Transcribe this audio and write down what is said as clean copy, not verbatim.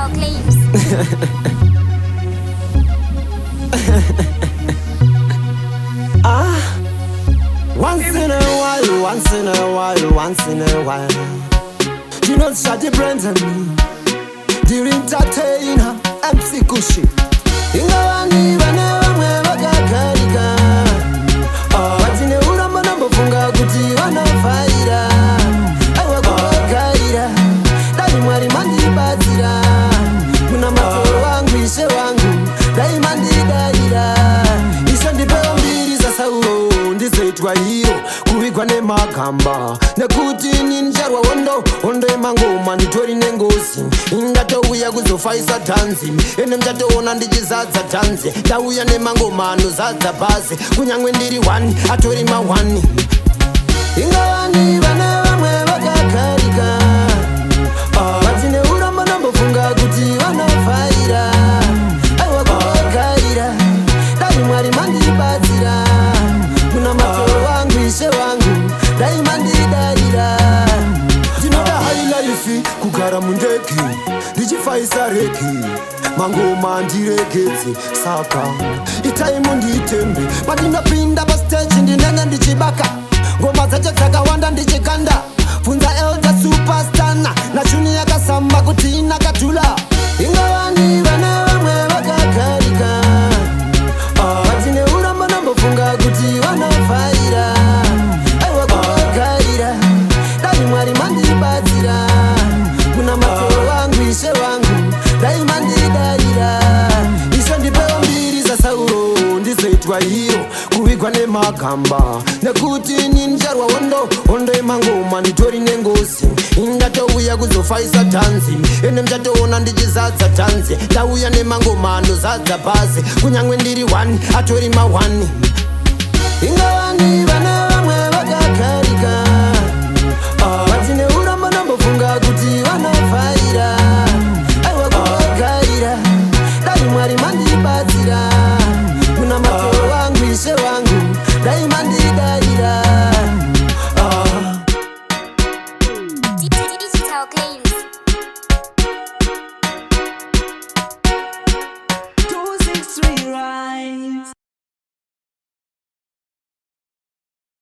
Digital Claims. Once in a while, once in a while, once in a while, you know, shut the brains on me. The entertainer, MC Kushi. Ingawani bana mwebaka karika. Watine uramba na mbofunga kuti wana faira. Awa kubakaira, dai mwari mandi batira. Muna mato wangu ishe wangu, dai mandi daira. Isha ndipewa mbiri za sauro. Ndizoitwa hiro kuwigwa nemakamba nekuti ninjarwa ondo emangoma nditori nengozi ndatouya kuzofaisa tanzi ene mchatoona ndichizadza tanzi ndauya nemangoma anozadza bhazi kunyangwe ndiri 1 atori ma1 ingawani vana vamwe vakakarika vatine uramba nambofunga kuti vanofaira aiwa kuvakaira dai mwari mandibatsira kuna matoro wangu ishe wangu daima ndidarira ndinoda hailaifi kugara mundeke ndichifaisa reki mangoma ndiregedze saka itaimu ndiitembe pandinopinda pasteji ndinenge ndichibaka ngoma dzacho dzakawanda ndichikanda bvunza elda superstana nachuni yakasamba kuti inakatula ingawani vana vamwe vakakarika vatine uramba nambofunga kuti vanofaira aiwa kuvakaira dai mwari mandibatsira kuna matoro wangu ishe wangu dai mandidarira ishe ndipewa mbiri zasauro ndizoitwa iyo kuvigwa nemakamba nekuti ninjarwa ondo emangoma nditori nengozi ndatouya kuzofaisa tanzi ene mchatoona ndichizadza tanzi ndauya nemangoma anozadza bhazi kunyangwe ndiri 1 atori ma1 ingawani vana vamwe vakakarika vatine uramba nambofunga kuti vanofaira aiwa kuvakaira dai mwari mandibatsira kuna matoro wangu ishe wangu dai mandidarira Digital Claims. 263 right.